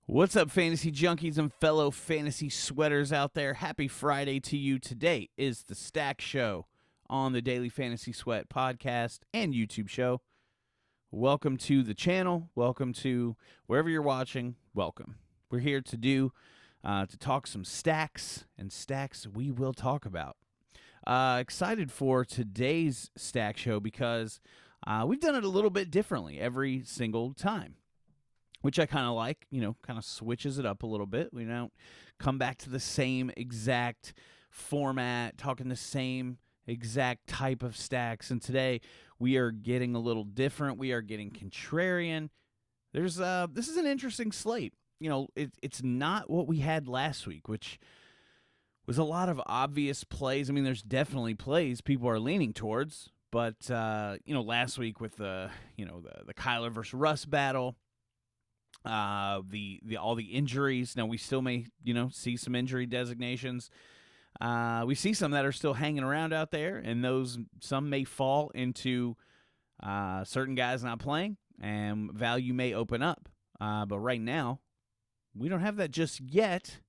What's up, fantasy junkies and fellow fantasy sweaters out there? Happy Friday to you. Today is the Stack Show on the Daily Fantasy Sweat podcast and YouTube show. Welcome to the channel. Welcome to wherever you're watching. Welcome. We're here to talk some stacks, and stacks we will talk about. Excited for today's Stack Show because we've done it a little bit differently every single time, which I kind of like, kind of switches it up a little bit. We don't come back to the same exact format, talking the same exact type of stacks. And today we are getting a little different. We are getting contrarian. This is an interesting slate. It's not what we had last week, which was a lot of obvious plays. I mean, there's definitely plays people are leaning towards, but last week with the Kyler versus Russ battle, all the injuries. Now we still may see some injury designations. We see some that are still hanging around out there, and some may fall into certain guys not playing, and value may open up. But right now, we don't have that just yet.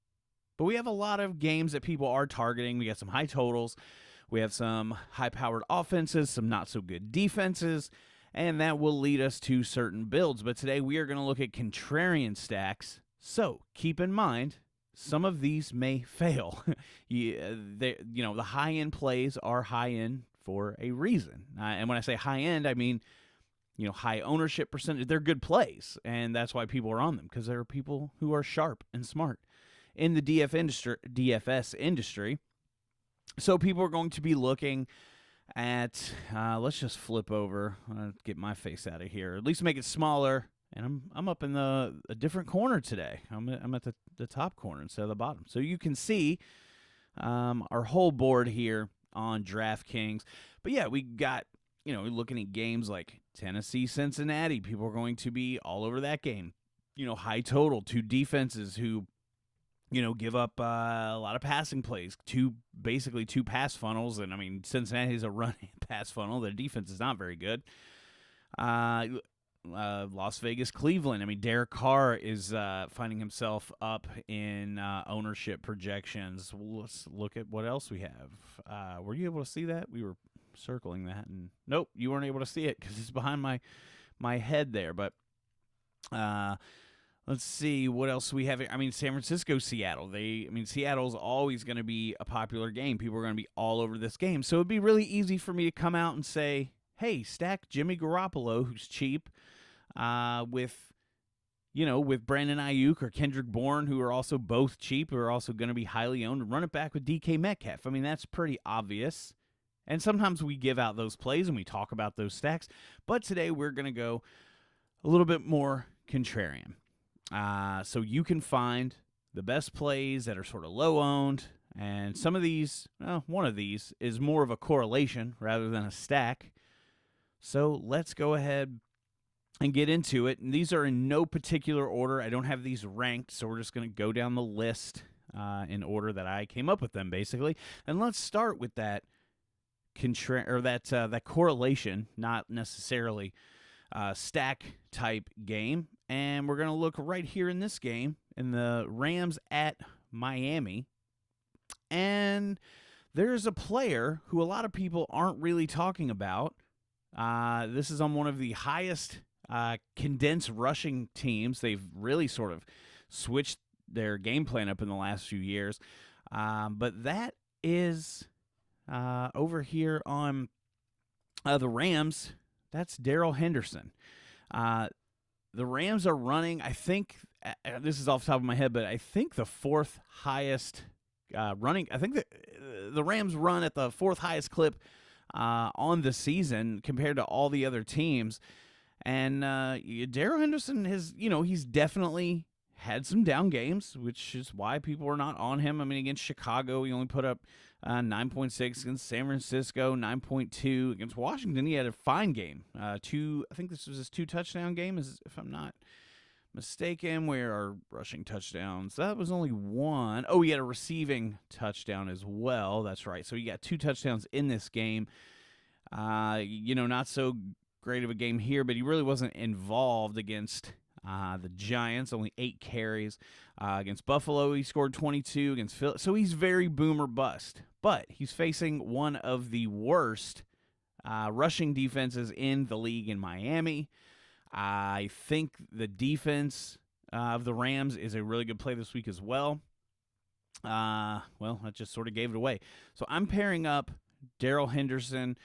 But we have a lot of games that people are targeting. We got some high totals. We have some high-powered offenses, some not-so-good defenses, and that will lead us to certain builds. But today we are going to look at contrarian stacks. So keep in mind, some of these may fail. The high-end plays are high-end for a reason. And when I say high-end, I mean, high ownership percentage. They're good plays, and that's why people are on them, because there are people who are sharp and smart in the DFS industry. So people are going to be looking at, let's just flip over, get my face out of here, at least make it smaller, and I'm up in a different corner today. I'm at the top corner instead of the bottom. So you can see our whole board here on DraftKings. But yeah, we got, looking at games like Tennessee, Cincinnati, people are going to be all over that game. High total, two defenses who give up a lot of passing plays, basically two pass funnels. And, I mean, Cincinnati is a run and pass funnel. Their defense is not very good. Las Vegas, Cleveland. I mean, Derek Carr is finding himself up in ownership projections. Let's look at what else we have. Were you able to see that? We were circling that. And nope, you weren't able to see it because it's behind my head there. But let's see what else we have here. I mean, San Francisco, Seattle. Seattle's always going to be a popular game. People are going to be all over this game. So it'd be really easy for me to come out and say, hey, stack Jimmy Garoppolo, who's cheap, with Brandon Ayuk or Kendrick Bourne, who are also both cheap, who are also going to be highly owned, and run it back with DK Metcalf. I mean, that's pretty obvious. And sometimes we give out those plays and we talk about those stacks. But today we're going to go a little bit more contrarian. So you can find the best plays that are sort of low owned, and some of these, one of these is more of a correlation rather than a stack. So let's go ahead and get into it. And these are in no particular order. I don't have these ranked, so we're just going to go down the list in order that I came up with them, basically. And let's start with that that correlation, not necessarily stack type game. And we're going to look right here in this game, in the Rams at Miami. And there's a player who a lot of people aren't really talking about. This is on one of the highest condensed rushing teams. They've really sort of switched their game plan up in the last few years. But that is over here on the Rams. That's Darrell Henderson. The Rams are running, I think, this is off the top of my head, but I think the fourth highest running. I think the Rams run at the fourth highest clip on the season compared to all the other teams. And Darrell Henderson he's definitely had some down games, which is why people are not on him. I mean, against Chicago, he only put up 9.6. Against San Francisco, 9.2. Against Washington, he had a fine game. I think this was his 2-touchdown game, if I'm not mistaken. Where are rushing touchdowns? That was only one. Oh, he had a receiving touchdown as well. That's right. So he got 2 touchdowns in this game. Not so great of a game here, but he really wasn't involved against The Giants, only 8 carries. Against Buffalo, he scored 22. Against Philly, so he's very boom or bust. But he's facing one of the worst rushing defenses in the league in Miami. I think the defense of the Rams is a really good play this week as well. Well, that just sort of gave it away. So I'm pairing up Darrell Henderson,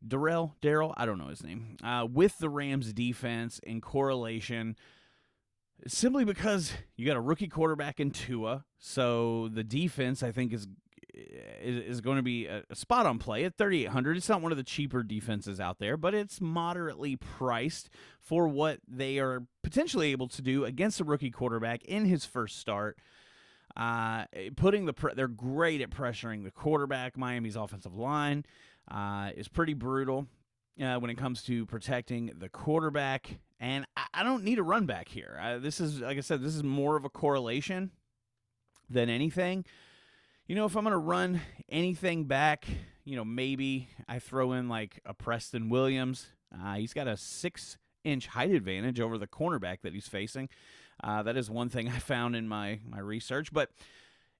Darrell, I don't know his name, with the Rams defense in correlation, simply because you got a rookie quarterback in Tua, so the defense, I think, is going to be a spot on play at 3,800. It's not one of the cheaper defenses out there, but it's moderately priced for what they are potentially able to do against a rookie quarterback in his first start. They're great at pressuring the quarterback. Miami's offensive line is pretty brutal when it comes to protecting the quarterback, and I don't need a run back here. This is, like I said, this is more of a correlation than anything. If I'm going to run anything back, maybe I throw in like a Preston Williams. He's got a 6-inch height advantage over the cornerback that he's facing. That is one thing I found in my research. But,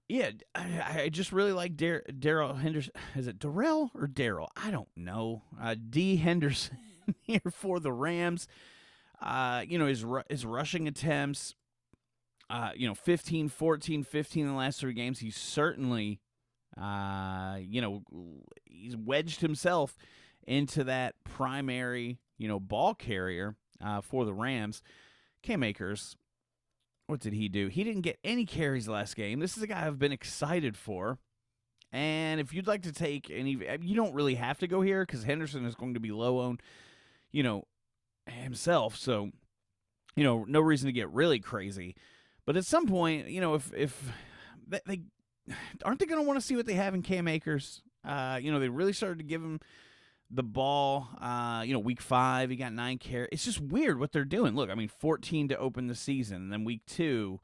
yeah, I just really like Darrell Henderson. Is it Darrell or Darryl? I don't know. D. Henderson here for the Rams. His rushing attempts, 15, 14, 15 in the last 3 games. He's certainly, he's wedged himself into that primary, ball carrier for the Rams. Cam Akers, what did he do? He didn't get any carries last game. This is a guy I've been excited for. And if you'd like to take any, you don't really have to go here because Henderson is going to be low owned, himself. So, no reason to get really crazy. But at some point, if they aren't they going to want to see what they have in Cam Akers? They really started to give him the ball. Week 5, he got 9 carries. It's just weird what they're doing. Look, 14 to open the season, and then week 2,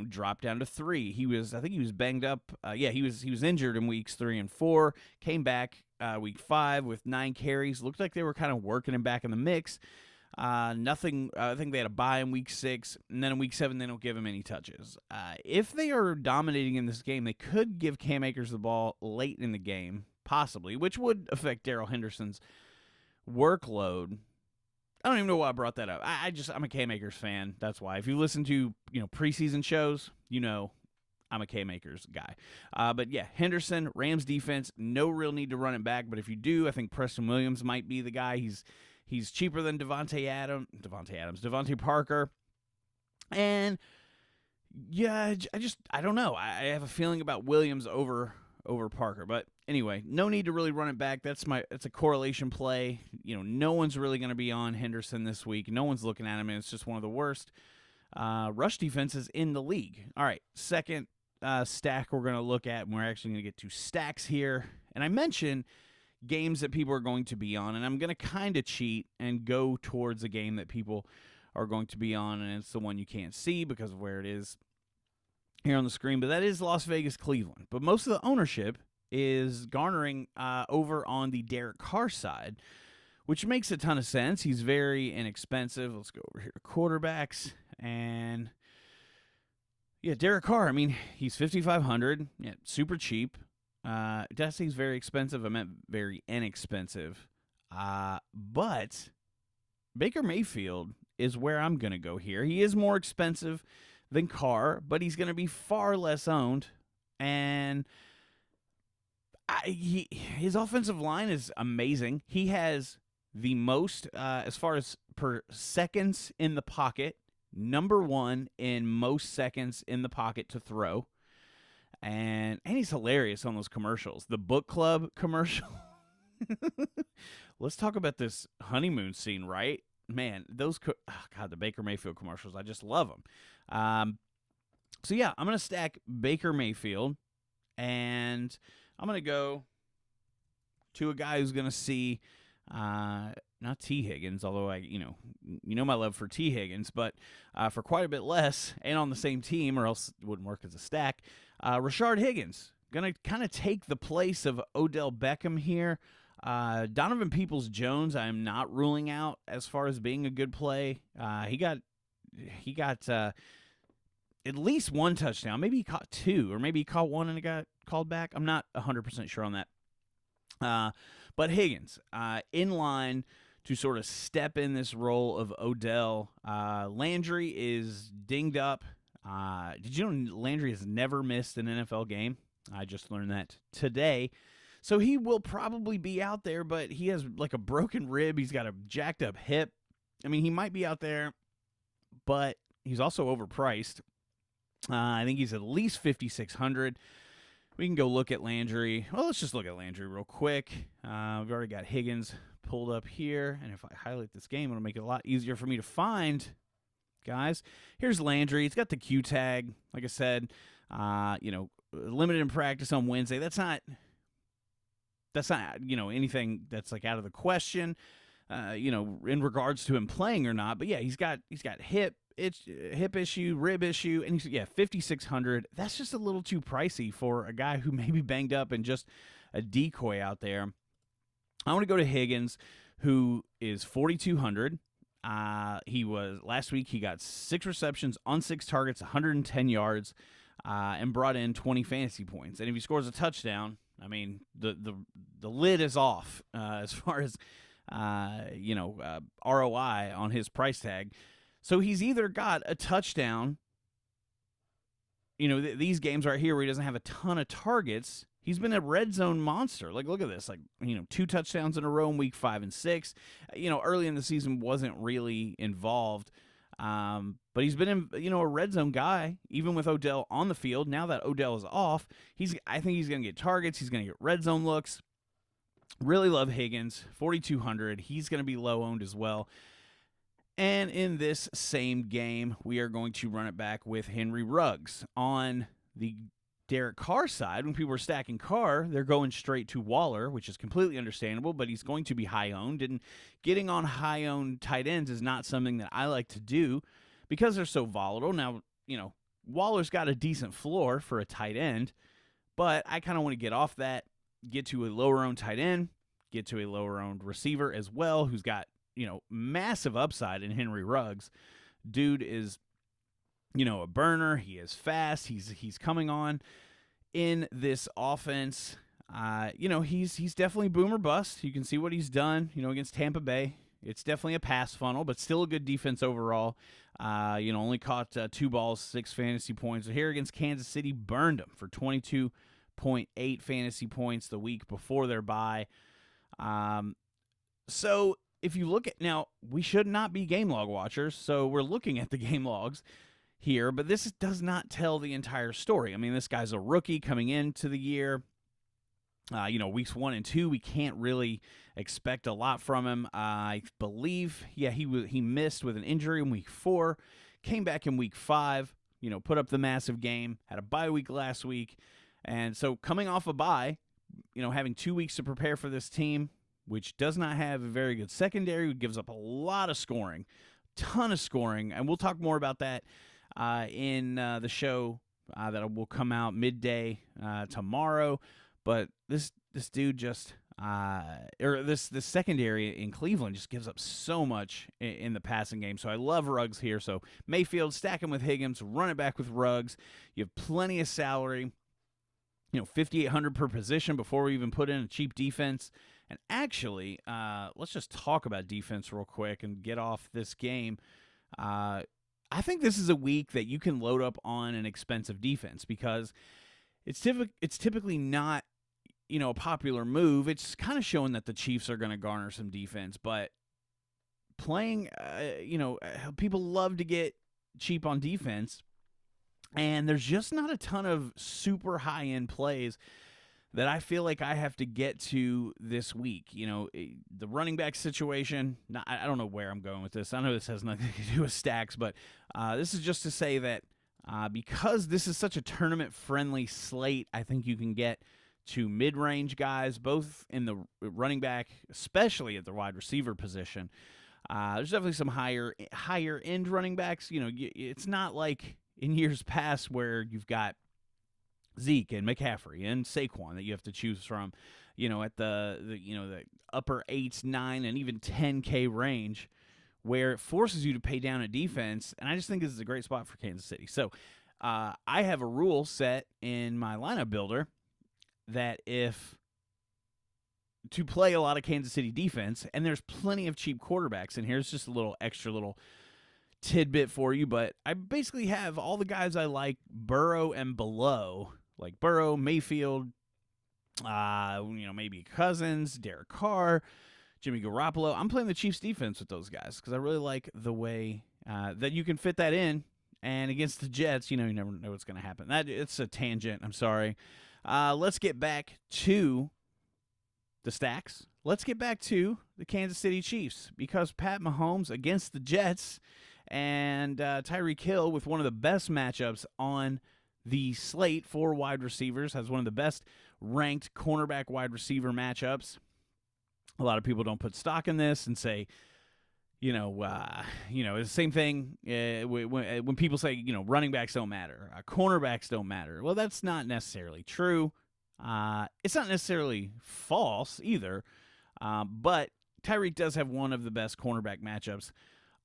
dropped down to 3. I think he was banged up. He was injured in weeks 3 and 4. Came back week 5 with 9 carries. Looked like they were kind of working him back in the mix. Nothing. I think they had a bye in week 6, and then in week 7 they don't give him any touches. If they are dominating in this game, they could give Cam Akers the ball late in the game, possibly, which would affect Darrell Henderson's workload. I don't even know why I brought that up. I'm a Cam Akers fan. That's why. If you listen to preseason shows, I'm a Cam Akers guy. But yeah, Henderson, Rams defense, no real need to run it back. But if you do, I think Preston Williams might be the guy. He's cheaper than Devontae Parker. And yeah, I don't know. I have a feeling about Williams over Parker. But anyway, no need to really run it back. It's a correlation play. No one's really going to be on Henderson this week. No one's looking at him, and it's just one of the worst rush defenses in the league. All right, second stack we're going to look at, and we're actually going to get to stacks here. And I mentioned games that people are going to be on, and I'm going to kind of cheat and go towards a game that people are going to be on, and it's the one you can't see because of where it is here on the screen, but that is Las Vegas, Cleveland. But most of the ownership is garnering over on the Derek Carr side, which makes a ton of sense. He's very inexpensive. Let's go over here to quarterbacks, and yeah, Derek Carr, he's 5,500, super cheap. Did I say he's very expensive? I meant very inexpensive. But Baker Mayfield is where I'm going to go here. He is more expensive than Carr, but he's going to be far less owned. And his offensive line is amazing. He has the most, as far as per seconds in the pocket, number 1 in most seconds in the pocket to throw. And he's hilarious on those commercials. The book club commercial. Let's talk about this honeymoon scene, right? Man, the Baker Mayfield commercials, I just love them. So yeah, I'm going to stack Baker Mayfield, and I'm going to go to a guy who's going to see, not T. Higgins, although you know my love for T. Higgins, but for quite a bit less, and on the same team, or else it wouldn't work as a stack. Rashard Higgins, going to kind of take the place of Odell Beckham here. Donovan Peoples-Jones, I'm not ruling out as far as being a good play. He got at least one touchdown. Maybe he caught two, or maybe he caught one and it got called back. I'm not 100% sure on that. But Higgins, in line to sort of step in this role of Odell. Landry is dinged up. Did you know Landry has never missed an NFL game? I just learned that today. So he will probably be out there, but he has like a broken rib. He's got a jacked up hip. I mean, he might be out there, but he's also overpriced. I think he's at least $5,600. We can go look at Landry. Well, let's just look at Landry real quick. We've already got Higgins pulled up here, and if I highlight this game, it'll make it a lot easier for me to find, guys. Here's Landry. It's got the Q tag. Like I said, limited in practice on Wednesday. That's not anything that's like out of the question, in regards to him playing or not. But yeah, he's got hip issue, rib issue, and he's $5,600. That's just a little too pricey for a guy who may be banged up and just a decoy out there. I want to go to Higgins, who is $4,200. He was last week. He got 6 receptions on 6 targets, 110 yards, and brought in 20 fantasy points. And if he scores a touchdown, I mean, the lid is off as far as ROI on his price tag. So he's either got a touchdown. These games right here where he doesn't have a ton of targets. He's been a red zone monster. Like, look at this. 2 touchdowns in a row in week 5 and 6. Early in the season wasn't really involved. But he's been a red zone guy, even with Odell on the field. Now that Odell is off, I think he's going to get targets. He's going to get red zone looks. Really love Higgins, $4,200. He's going to be low owned as well. And in this same game, we are going to run it back with Henry Ruggs. On the Derek Carr side, when people are stacking Carr, they're going straight to Waller, which is completely understandable, but he's going to be high-owned. And getting on high-owned tight ends is not something that I like to do because they're so volatile. Now, Waller's got a decent floor for a tight end, but I kind of want to get off that, get to a lower-owned tight end, get to a lower-owned receiver as well, who's got massive upside in Henry Ruggs. Dude is, a burner. He is fast. He's coming on in this offense. He's definitely boomer bust. You can see what he's done, against Tampa Bay. It's definitely a pass funnel, but still a good defense overall. Only caught 2 balls, 6 fantasy points. So here against Kansas City, burned them for 22.8 fantasy points the week before their bye. So if you look at, now, we should not be game log watchers, so we're looking at the game logs here, but this does not tell the entire story. I mean, this guy's a rookie coming into the year. Weeks 1 and 2, we can't really expect a lot from him. I believe, he missed with an injury in week 4, came back in week 5, put up the massive game, had a bye week last week, and so coming off a bye, having 2 weeks to prepare for this team, which does not have a very good secondary, gives up a lot of scoring, ton of scoring, and we'll talk more about that in the show that will come out midday tomorrow. But this dude just, this secondary in Cleveland just gives up so much in the passing game. So I love Ruggs here. So Mayfield, stack him with Higgins, run it back with Ruggs. You have plenty of salary, $5,800 per position before we even put in a cheap defense. And actually, let's just talk about defense real quick and get off this game. I think this is a week that you can load up on an expensive defense because it's typically not, a popular move. It's kind of showing that the Chiefs are going to garner some defense, but playing, people love to get cheap on defense, and there's just not a ton of super high-end plays that I feel like I have to get to this week. The running back situation, I don't know where I'm going with this. I know this has nothing to do with stacks, but this is just to say that because this is such a tournament-friendly slate, I think you can get to mid-range guys, both in the running back, especially at the wide receiver position. There's definitely some higher-end running backs. It's not like in years past where you've got Zeke and McCaffrey and Saquon that you have to choose from, at the upper 8, 9, and even 10K range, where it forces you to pay down a defense. And I just think this is a great spot for Kansas City. So I have a rule set in my lineup builder that if to play a lot of Kansas City defense, and there's plenty of cheap quarterbacks, and here's just a little extra little tidbit for you, but I basically have all the guys I like Burrow and below, like Burrow, Mayfield, maybe Cousins, Derek Carr, Jimmy Garoppolo. I'm playing the Chiefs defense with those guys because I really like the way that you can fit that in. And against the Jets, you never know what's going to happen. It's a tangent. I'm sorry. Let's get back to the stacks. Let's get back to the Kansas City Chiefs because Pat Mahomes against the Jets and Tyreek Hill with one of the best matchups on the slate for wide receivers, has one of the best ranked cornerback wide receiver matchups. A lot of people don't put stock in this and say, it's the same thing when people say, running backs don't matter, cornerbacks don't matter. Well, that's not necessarily true. It's not necessarily false either, but Tyreek does have one of the best cornerback matchups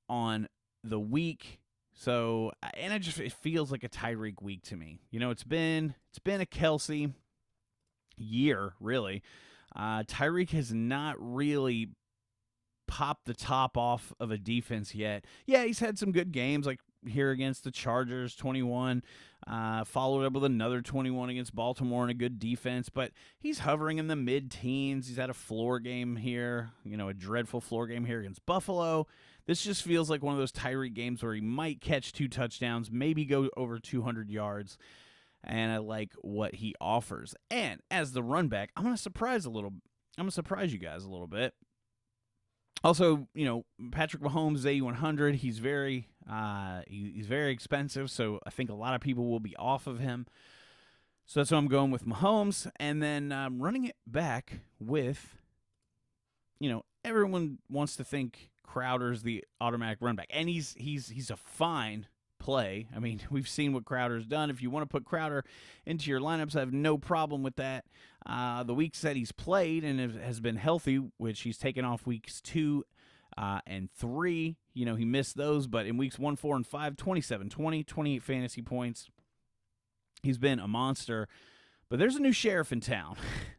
on the week. So, and it feels like a Tyreek week to me. It's been a Kelsey year, really. Tyreek has not really popped the top off of a defense yet. Yeah, he's had some good games, like here against the Chargers, 21, followed up with another 21 against Baltimore and a good defense, but he's hovering in the mid-teens. He's had a floor game here, a dreadful floor game here against Buffalo. This just feels like one of those Tyreek games where he might catch 2 touchdowns, maybe go over 200 yards, and I like what he offers. And as the run back, I'm going to surprise you guys a little bit. Also, Patrick Mahomes, A100, he's very expensive, so I think a lot of people will be off of him. So that's why I'm going with Mahomes, and then running it back with, everyone wants to think Crowder's the automatic run back, and he's a fine play. I mean, we've seen what Crowder's done. If you want to put Crowder into your lineups, I have no problem with that. The weeks that he's played and has been healthy, which he's taken off weeks 2 and 3, he missed those, but in weeks 1, 4, and 5, 27, 20, 28 fantasy points. He's been a monster. But there's a new sheriff in town.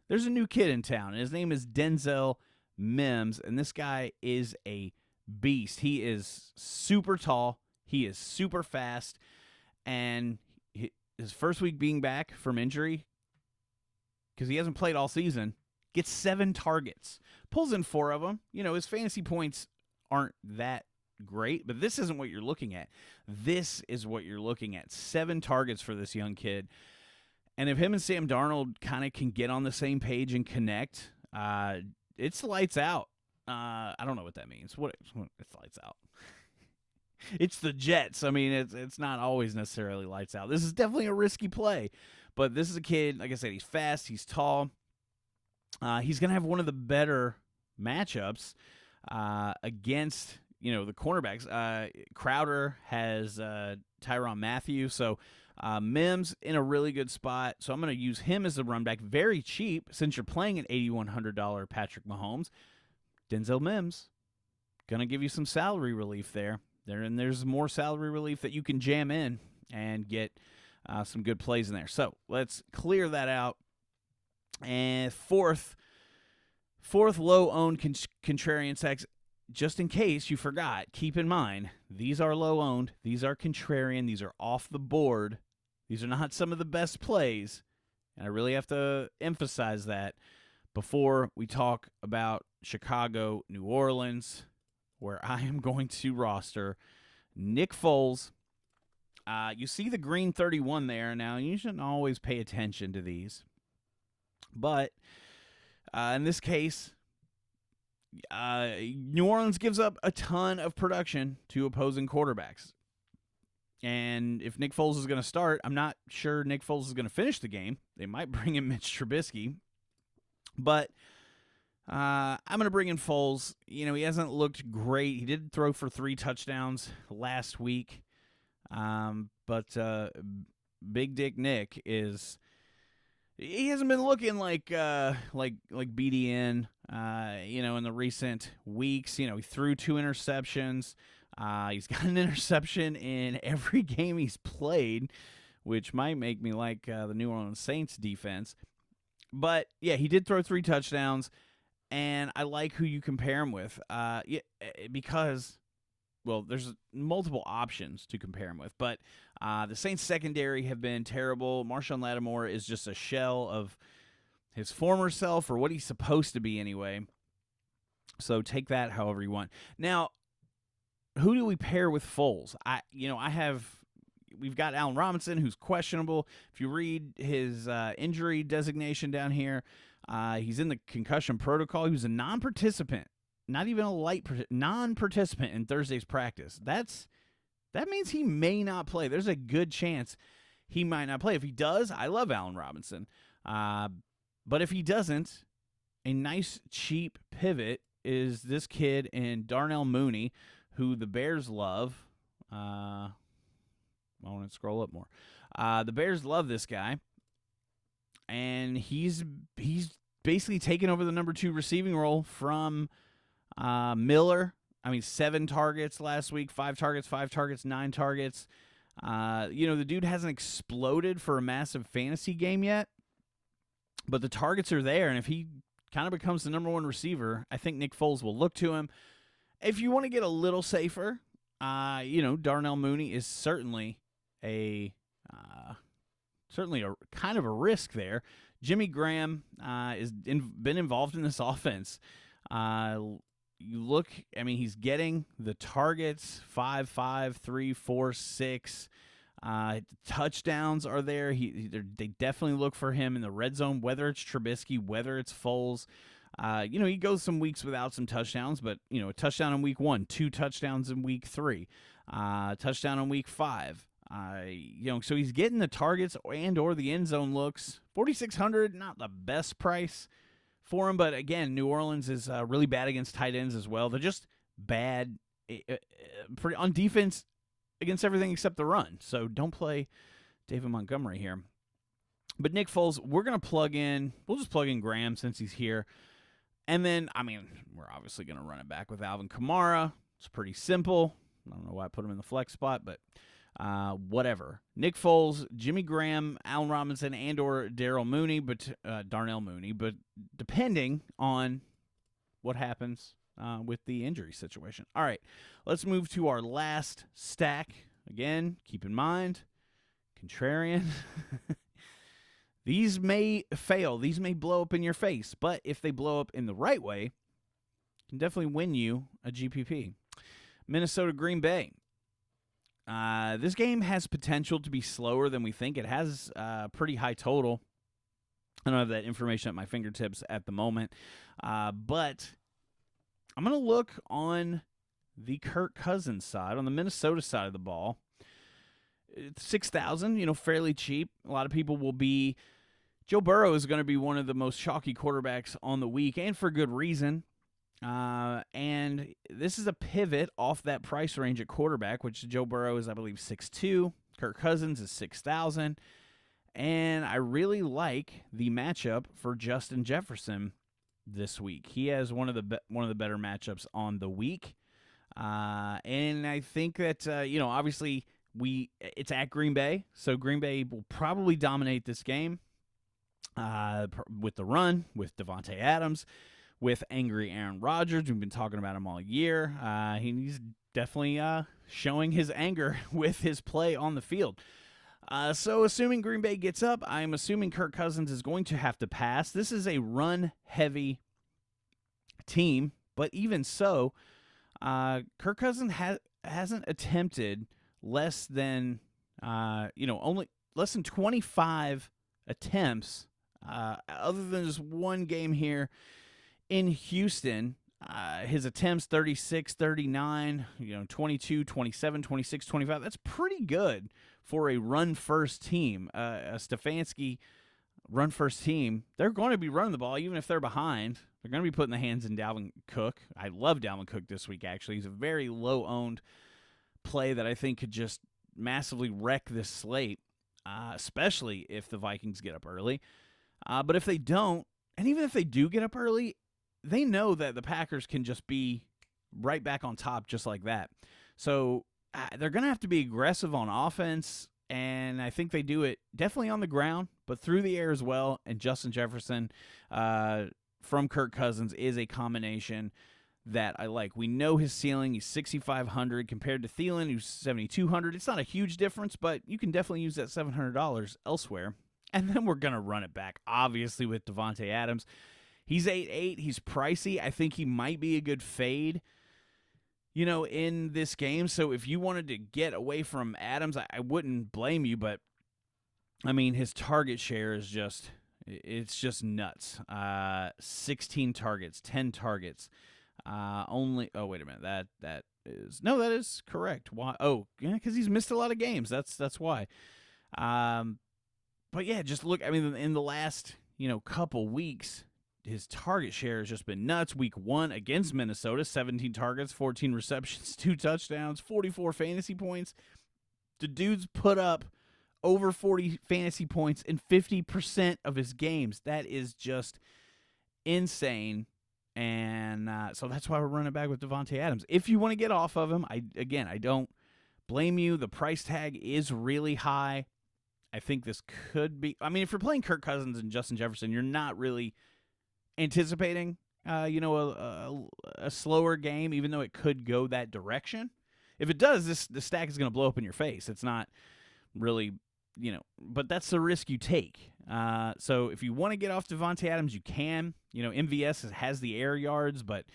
There's a new kid in town, and his name is Denzel Mims, and this guy is a beast. He is super tall. He is super fast, and his first week being back from injury, because he hasn't played all season, gets 7 targets, pulls in 4 of them. His fantasy points aren't that great, but this isn't what you're looking at. This is what you're looking at. 7 targets for this young kid. And if him and Sam Darnold kind of can get on the same page and connect, it's lights out. I don't know what that means. It's lights out? It's the Jets. I mean, it's not always necessarily lights out. This is definitely a risky play. But this is a kid, like I said, he's fast, he's tall. He's going to have one of the better matchups against, the cornerbacks. Crowder has Tyrann Mathieu. So Mims in a really good spot. So I'm going to use him as the run back. Very cheap since you're playing an $8,100 Patrick Mahomes. Denzel Mims, going to give you some salary relief there. And there's more salary relief that you can jam in and get some good plays in there. So let's clear that out. And fourth low-owned contrarian stacks, just in case you forgot, keep in mind, these are low-owned, these are contrarian, these are off the board. These are not some of the best plays, and I really have to emphasize that before we talk about Chicago, New Orleans, where I am going to roster Nick Foles. You see the green 31 there. Now, you shouldn't always pay attention to these. But in this case, New Orleans gives up a ton of production to opposing quarterbacks. And if Nick Foles is going to start, I'm not sure Nick Foles is going to finish the game. They might bring in Mitch Trubisky. But I'm going to bring in Foles. He hasn't looked great. He did throw for 3 touchdowns last week. But Big Dick Nick is he hasn't been looking like BDN. In the recent weeks, he threw 2 interceptions. He's got an interception in every game he's played, which might make me like the New Orleans Saints defense. But yeah, he did throw 3 touchdowns, and I like who you compare him with. Because, well, there's multiple options to compare him with, but the Saints secondary have been terrible. Marshawn Lattimore is just a shell of his former self, or what he's supposed to be anyway. So take that however you want. Now, who do we pair with Foles? We've got Allen Robinson, who's questionable. If you read his injury designation down here, he's in the concussion protocol. He was a non-participant, not even a light non-participant in Thursday's practice. That means he may not play. There's a good chance he might not play. If he does, I love Allen Robinson. But if he doesn't, a nice cheap pivot is this kid in Darnell Mooney, who the Bears love. I want to scroll up more. The Bears love this guy, and he's basically taken over the number 2 receiving role from Miller. 7 targets last week, 5 targets, 9 targets. The dude hasn't exploded for a massive fantasy game yet, but the targets are there, and if he kind of becomes the number 1 receiver, I think Nick Foles will look to him. If you want to get a little safer, Darnell Mooney is certainly a kind of a risk there. Jimmy Graham been involved in this offense. You look, he's getting the targets 5, 3, 4, 6. Touchdowns are there. They definitely look for him in the red zone, whether it's Trubisky, whether it's Foles. He goes some weeks without some touchdowns, but, a touchdown in week 1, 2 touchdowns in week 3, touchdown in week 5. So he's getting the targets and or the end zone looks. $4,600, not the best price for him, but again, New Orleans is really bad against tight ends as well. They're just bad on defense against everything except the run. So don't play David Montgomery here. But Nick Foles, we'll just plug in Graham since he's here. And then, we're obviously going to run it back with Alvin Kamara. It's pretty simple. I don't know why I put him in the flex spot, but whatever. Nick Foles, Jimmy Graham, Allen Robinson, and or Darnell Mooney, but depending on what happens with the injury situation. All right, let's move to our last stack. Again, keep in mind, contrarian. These may fail. These may blow up in your face, but if they blow up in the right way, can definitely win you a GPP. Minnesota Green Bay. This game has potential to be slower than we think. It has a pretty high total. I don't have that information at my fingertips at the moment, but I'm going to look on the Kirk Cousins side, on the Minnesota side of the ball. It's 6,000, fairly cheap. A lot of people will be. Joe Burrow is going to be one of the most chalky quarterbacks on the week, and for good reason. And this is a pivot off that price range at quarterback, which Joe Burrow is, I believe, 6'2". Kirk Cousins is 6,000. And I really like the matchup for Justin Jefferson this week. He has one of the better matchups on the week. And I think that, obviously it's at Green Bay, so Green Bay will probably dominate this game with the run, with Devontae Adams, with angry Aaron Rodgers. We've been talking about him all year. He's definitely showing his anger with his play on the field. So assuming Green Bay gets up, I'm assuming Kirk Cousins is going to have to pass. This is a run-heavy team, but even so, Kirk Cousins hasn't attempted less than only less than 25 attempts, other than just one game here in Houston. His attempts 36, 39, 22, 27, 26, 25. That's pretty good for a run-first team. A Stefanski run-first team, they're going to be running the ball even if they're behind. They're going to be putting the hands in Dalvin Cook. I love Dalvin Cook this week, actually. He's a very low-owned play that I think could just massively wreck this slate, especially if the Vikings get up early. But if they don't, and even if they do get up early, they know that the Packers can just be right back on top just like that. So they're going to have to be aggressive on offense, and I think they do it definitely on the ground, but through the air as well. And Justin Jefferson from Kirk Cousins is a combination that I like. We know his ceiling. He's 6,500 compared to Thielen, who's 7,200. It's not a huge difference, but you can definitely use that $700 elsewhere. And then we're going to run it back, obviously, with Devontae Adams. He's 8'8". He's pricey. I think he might be a good fade, in this game. So if you wanted to get away from Adams, I wouldn't blame you. But, his target share is it's just nuts. 16 targets, 10 targets. Wait a minute. That is correct. Why? Oh, yeah, because he's missed a lot of games. That's why. But yeah, just look. In the last couple weeks, his target share has just been nuts. Week 1 against Minnesota, 17 targets, 14 receptions, 2 touchdowns, 44 fantasy points. The dude's put up over 40 fantasy points in 50% of his games. That is just insane. And so that's why we're running back with Devontae Adams. If you want to get off of him, I don't blame you. The price tag is really high. I think this could be. If you're playing Kirk Cousins and Justin Jefferson, you're not really anticipating, a slower game, even though it could go that direction. If it does, the stack is going to blow up in your face. It's not really, but that's the risk you take. So if you want to get off Devontae Adams, you can. MVS has the air yards, but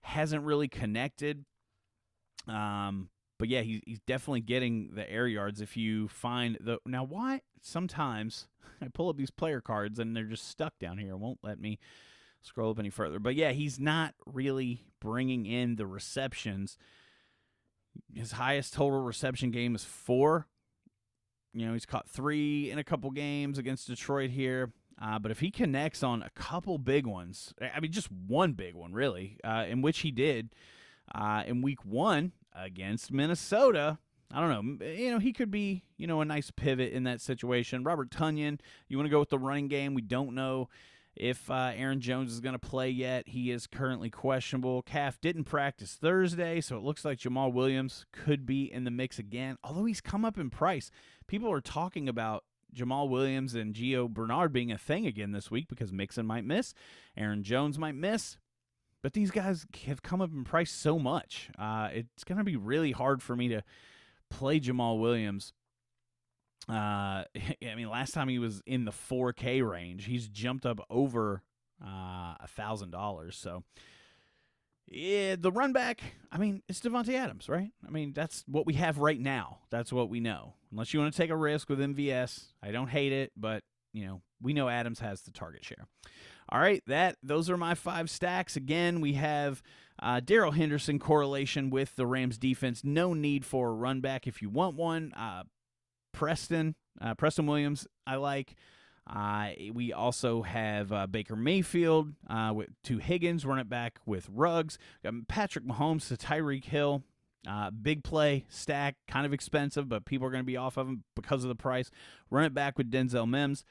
hasn't really connected. But yeah, he's definitely getting the air yards if you find the. Now, why sometimes I pull up these player cards and they're just stuck down here. It won't let me scroll up any further. But yeah, he's not really bringing in the receptions. His highest total reception game is 4. He's caught 3 in a couple games against Detroit here. But if he connects on a couple big ones, just one big one really, in which he did in week 1 against Minnesota, I don't know. He could be, a nice pivot in that situation. Robert Tonyan, you want to go with the running game? We don't know if Aaron Jones is going to play yet. He is currently questionable. Calf didn't practice Thursday, so it looks like Jamal Williams could be in the mix again, although he's come up in price. People are talking about Jamal Williams and Gio Bernard being a thing again this week because Mixon might miss, Aaron Jones might miss. But these guys have come up in price so much. It's going to be really hard for me to play Jamal Williams. Last time he was in the 4K range, he's jumped up over $1,000. So, yeah, the run back, it's Devontae Adams, right? That's what we have right now. That's what we know. Unless you want to take a risk with MVS, I don't hate it, but, we know Adams has the target share. All right, those are my 5 stacks. Again, we have Darrell Henderson correlation with the Rams defense. No need for a run back if you want one. Preston Williams, I like. We also have Baker Mayfield to Higgins, run it back with Ruggs. Patrick Mahomes to Tyreek Hill. Big play stack, kind of expensive, but people are going to be off of him because of the price. Run it back with Denzel Mims.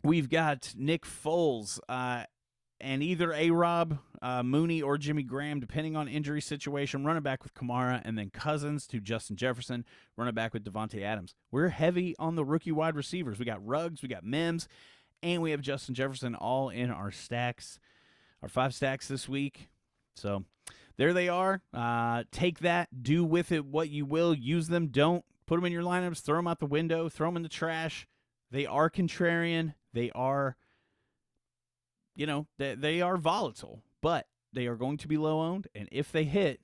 We've got Nick Foles and either A-Rob, Mooney, or Jimmy Graham, depending on injury situation. Run it back with Kamara, and then Cousins to Justin Jefferson. Run it back with Devontae Adams. We're heavy on the rookie wide receivers. We got Ruggs, we got Mims, and we have Justin Jefferson all in our stacks, our 5 stacks this week. So there they are. Take that. Do with it what you will. Use them. Don't put them in your lineups. Throw them out the window. Throw them in the trash. They are contrarian. They are, they are volatile, but they are going to be low owned. And if they hit,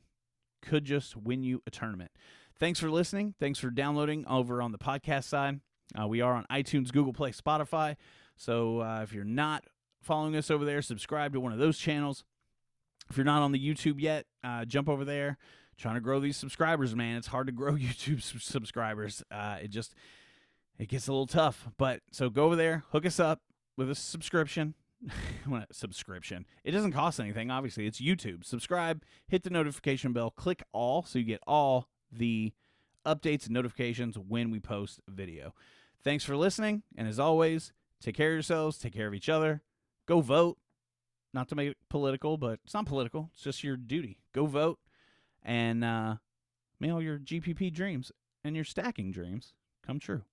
could just win you a tournament. Thanks for listening. Thanks for downloading over on the podcast side. We are on iTunes, Google Play, Spotify. So if you're not following us over there, subscribe to one of those channels. If you're not on the YouTube yet, jump over there. Trying to grow these subscribers, man. It's hard to grow YouTube subscribers. It gets a little tough. But so go over there, hook us up with a subscription. Subscription. It doesn't cost anything, obviously. It's YouTube. Subscribe, hit the notification bell, click all so you get all the updates and notifications when we post a video. Thanks for listening, and as always, Take care of yourselves. Take care of each other. Go vote. Not to make it political, but it's not political. It's just your duty. Go vote and may all your GPP dreams and your stacking dreams come true.